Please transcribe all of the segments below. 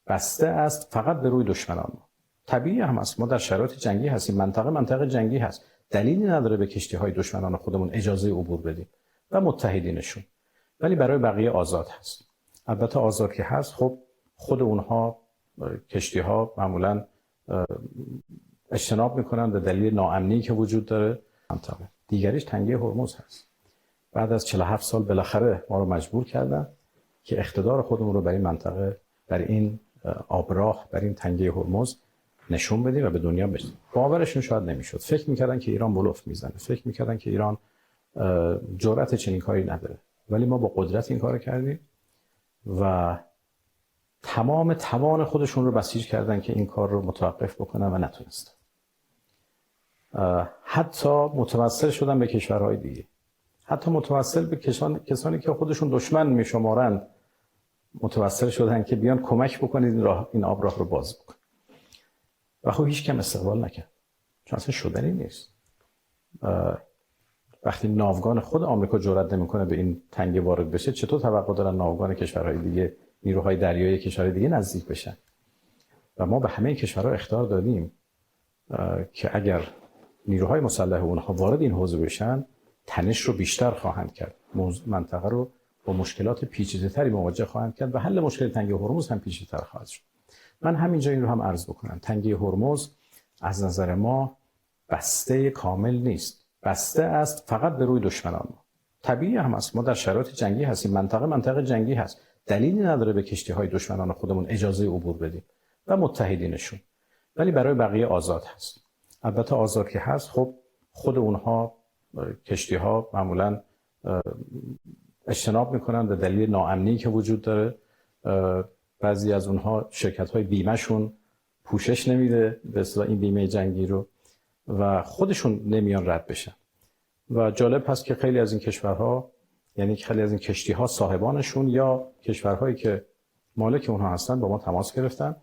بسته است فقط به روی دشمنان. طبیعی هم است، ما در شرایط جنگی هستیم، منطقه جنگی هست، دلیلی نداره به کشتی‌های دشمنان خودمون اجازه عبور بدیم و متحدینشون، ولی برای بقیه آزاد هست. البته آزاد که هست، خب خود اونها کشتی‌ها معمولاً اجتناب میکنن به دلیل ناامنی که وجود داره. منطقه دیگریش تنگه هرمز هست. بعد از 47 سال بالاخره ما رو مجبور کردن که اقتدار خودمون رو بر این منطقه، بر این آبراه، بر این تنگه هرمز نشون بدیم و به دنیا بدیم. باورشون شاید نمیشد. فکر میکردن که ایران بلوف میزنه، فکر میکردن که ایران جرأت چنین کاری نداره، ولی ما با قدرت این کارو کردیم و تمام توان خودشون رو بسیج کردن که این کار رو متوقف بکنن و نتونستن. حتی متوسل شدن به کشورهای دیگه، حتی متوسل به کسانی که خودشون دشمن میشمارند، متوسل شدن که بیان کمک بکنید این آبراه رو باز بکنید. و خب هیچ کم استقبال نکرد، چون اصلا شدنی نیست. وقتی ناوگان خود آمریکا جرئت نمیکنه به این تنگه وارد بشه، چطور توقع دارن ناوگان کشورهای دیگه، نیروهای دریایی کشورهای دیگه نزدیک بشن؟ و ما به همه کشورها اخطار دادیم که اگر نیروهای مسلح اونها وارد این حوزه بشن، تنش رو بیشتر خواهند کرد، منطقه رو با مشکلات پیچیده‌تری مواجه خواهند کرد و حل مشکل تنگه هرمز هم پیچیده‌تر خواهد شد. من همینجا این رو هم عرض بکنم، تنگه هرمز از نظر ما بسته کامل نیست، بسته است فقط به روی دشمنان. طبیعی هم است، ما در شرایط جنگی هستیم، منطقه جنگی هست، دلیلی نداره به کشتی‌های دشمنان خودمون اجازه عبور بدیم و متحدینشون، ولی برای بقیه آزاد هست. البته آزاد که هست، خب خود اونها کشتی‌ها معمولاً اجتناب میکنن به دلیل ناامنی که وجود داره. بعضی از اونها شرکت‌های بیمه‌شون پوشش نمیده به اصطلاح این بیمه جنگی رو و خودشون نمیان رد بشن. و جالب هست که خیلی از این کشورها، یعنی خیلی از این کشتی‌ها، صاحبانشون یا کشورهایی که مالک اونها هستن با ما تماس گرفتن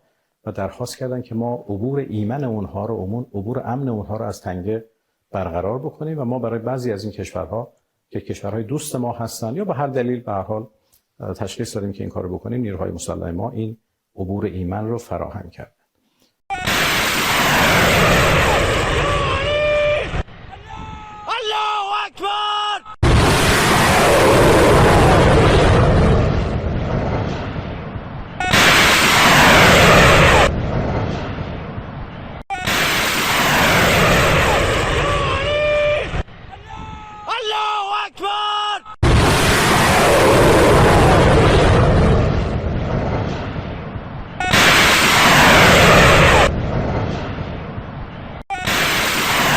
و درخواست کردن که ما عبور ایمن اونها رو، عبور امن اونها رو از تنگه برقرار بکنیم و ما برای بعضی از این کشورها که کشورهای دوست ما هستن یا به هر دلیل به هر حال تشخیص دادیم که این کارو بکنیم، نیروهای مسلح ما این عبور ایمن رو فراهم کرد. الله اکبر! الله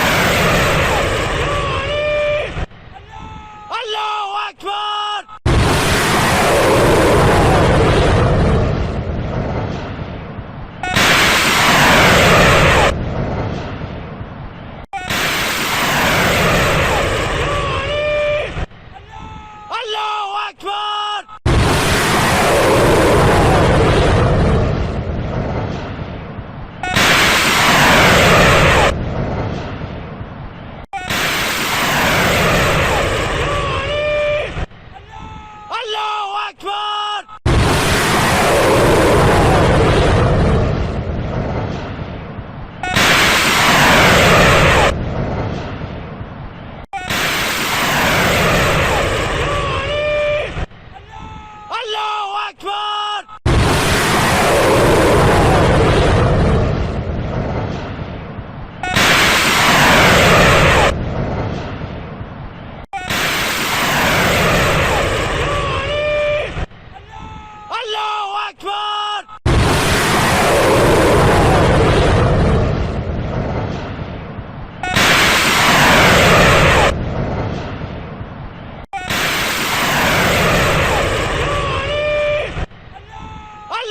اکبر!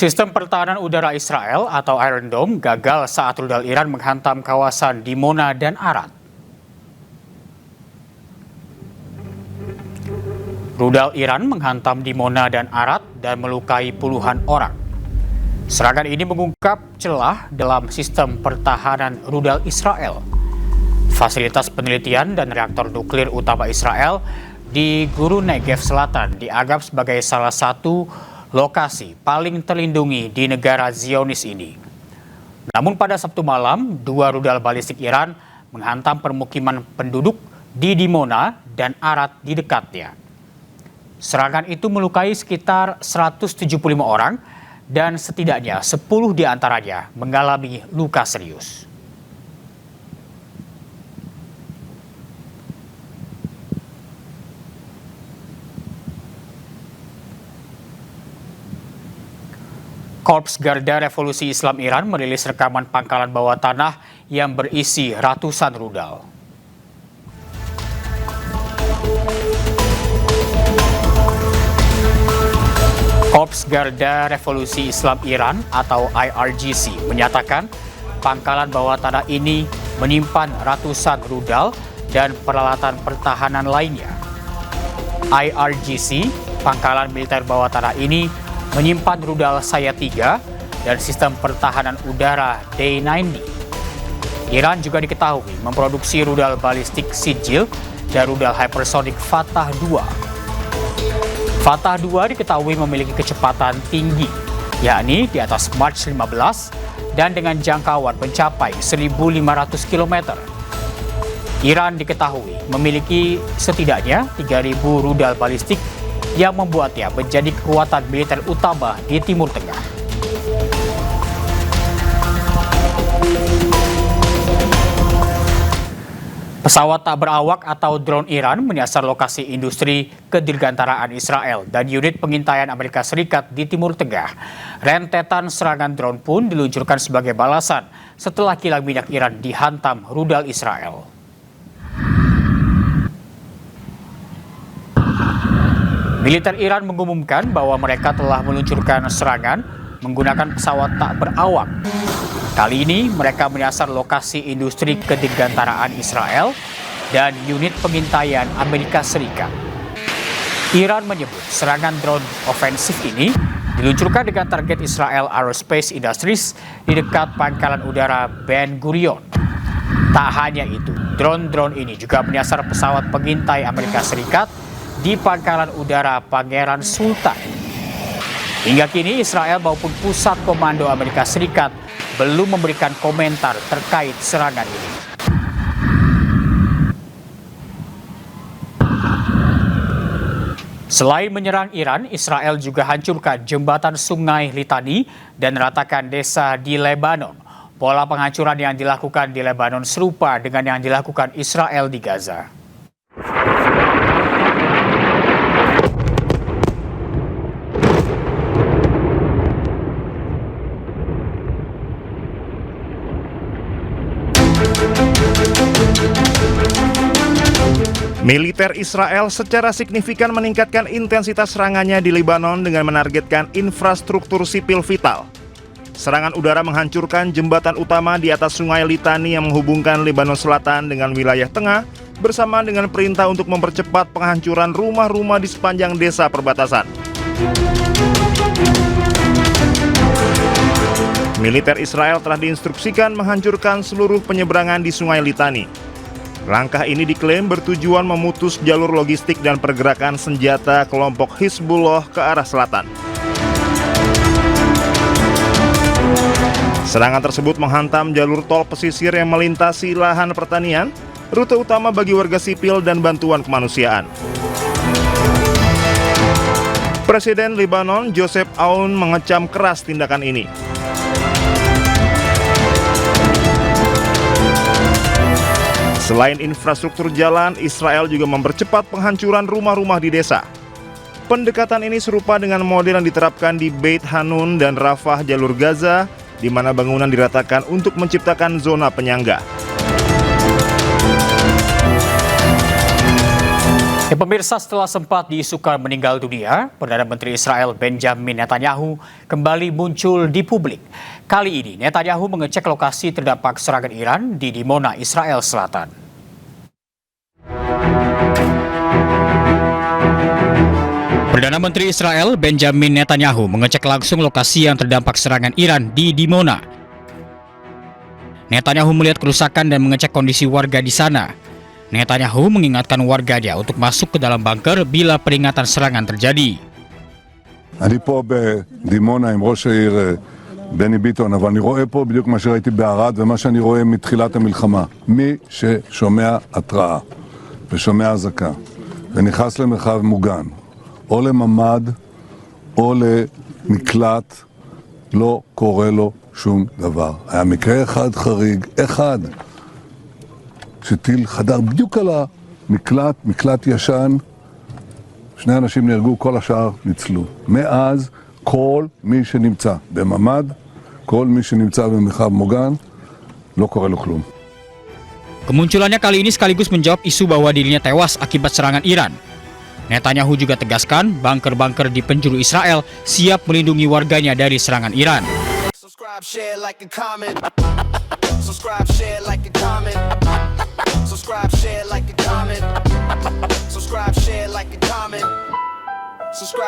Sistem pertahanan udara Israel atau Iron Dome gagal saat rudal Iran menghantam kawasan Dimona dan Arad. Rudal Iran menghantam Dimona dan Arad dan melukai puluhan orang. Serangan ini mengungkap celah dalam sistem pertahanan rudal Israel. Fasilitas penelitian dan reaktor nuklir utama Israel di Guru Negev Selatan dianggap sebagai salah satu lokasi paling terlindungi di negara Zionis ini. Namun pada Sabtu malam, 2 rudal balistik Iran menghantam permukiman penduduk di Dimona dan Arad di dekatnya. Serangan itu melukai sekitar 175 orang dan setidaknya 10 diantaranya mengalami luka serius. Korps Garda Revolusi Islam Iran merilis rekaman pangkalan bawah tanah yang berisi ratusan rudal. Korps Garda Revolusi Islam Iran atau IRGC menyatakan pangkalan bawah tanah ini menyimpan ratusan rudal dan peralatan pertahanan lainnya. IRGC, pangkalan militer bawah tanah ini menyimpan rudal Saya 3 dan sistem pertahanan udara Day-90. Iran juga diketahui memproduksi rudal balistik Sijil dan rudal hypersonic Fatah 2. Fatah 2 diketahui memiliki kecepatan tinggi, yakni di atas Mach 15 dan dengan jangkauan mencapai 1.500 km. Iran diketahui memiliki setidaknya 3.000 rudal balistik yang membuatnya menjadi kekuatan militer utama di Timur Tengah. Pesawat tak berawak atau drone Iran menyasar lokasi industri kedirgantaraan Israel dan unit pengintaian Amerika Serikat di Timur Tengah. Rentetan serangan drone pun diluncurkan sebagai balasan setelah kilang minyak Iran dihantam rudal Israel. Militer Iran mengumumkan bahwa mereka telah meluncurkan serangan menggunakan pesawat tak berawak. Kali ini mereka menyasar lokasi industri kedirgantaraan Israel dan unit pengintaian Amerika Serikat. Iran menyebut serangan drone ofensif ini diluncurkan dengan target Israel Aerospace Industries di dekat pangkalan udara Ben Gurion. Tak hanya itu, drone-drone ini juga menyasar pesawat pengintai Amerika Serikat di pangkalan udara Pangeran Sultan. Hingga kini Israel maupun pusat komando Amerika Serikat belum memberikan komentar terkait serangan ini. Selain menyerang Iran, Israel juga hancurkan jembatan Sungai Litani dan ratakan desa di Lebanon. Pola penghancuran yang dilakukan di Lebanon serupa dengan yang dilakukan Israel di Gaza. Militer Israel secara signifikan meningkatkan intensitas serangannya di Lebanon dengan menargetkan infrastruktur sipil vital. Serangan udara menghancurkan jembatan utama di atas Sungai Litani yang menghubungkan Lebanon Selatan dengan wilayah tengah, bersamaan dengan perintah untuk mempercepat penghancuran rumah-rumah di sepanjang desa perbatasan. Militer Israel telah diinstruksikan menghancurkan seluruh penyeberangan di Sungai Litani. Langkah ini diklaim bertujuan memutus jalur logistik dan pergerakan senjata kelompok Hizbullah ke arah selatan. Serangan tersebut menghantam jalur tol pesisir yang melintasi lahan pertanian, rute utama bagi warga sipil dan bantuan kemanusiaan. Presiden Lebanon Joseph Aoun mengecam keras tindakan ini. Selain infrastruktur jalan, Israel juga mempercepat penghancuran rumah-rumah di desa. Pendekatan ini serupa dengan model yang diterapkan di Beit Hanun dan Rafah jalur Gaza, di mana bangunan diratakan untuk menciptakan zona penyangga. Pemirsa, setelah sempat diisukan meninggal dunia, Perdana Menteri Israel Benjamin Netanyahu kembali muncul di publik. Kali ini Netanyahu mengecek lokasi terdampak serangan Iran di Dimona, Israel Selatan. Perdana Menteri Israel Benjamin Netanyahu mengecek langsung lokasi yang terdampak serangan Iran di Dimona. Netanyahu melihat kerusakan dan mengecek kondisi warga di sana. Netanyahu mengingatkan warganya untuk masuk ke dalam bunker bila peringatan serangan terjadi. אני פה בדימונה עם ראש העיר בני ביטון, אבל אני רואה פה בדיוק מה שראיתי בערד ומה שאני רואה מתחילת המלחמה. מי ששומע התראה ושומע אזעקה ונכנס למרחב מוגן, או לממד או למקלט, לא קורה לו שום דבר. היה מקרה אחד חריג, אחד, שטיל חדר בדיוק על המקלט, מקלט ישן, שני אנשים נהרגו, כל השאר ניצלו. מאז כל מי שנמצא בממד, כל מי שנמצא במרחב מוגן, לא קורה לו כלום. Kemunculannya kali ini sekaligus menjawab isu bahwa dirinya tewas akibat serangan Iran. Netanyahu juga tegaskan bunker-bunker di penjuru Israel siap melindungi warganya dari serangan Iran. Subscribe, share, like, and comment. Subscribe, share, like, and comment. Subscribe, share, like, and comment. Subscribe, share, like, and comment. Subscribe.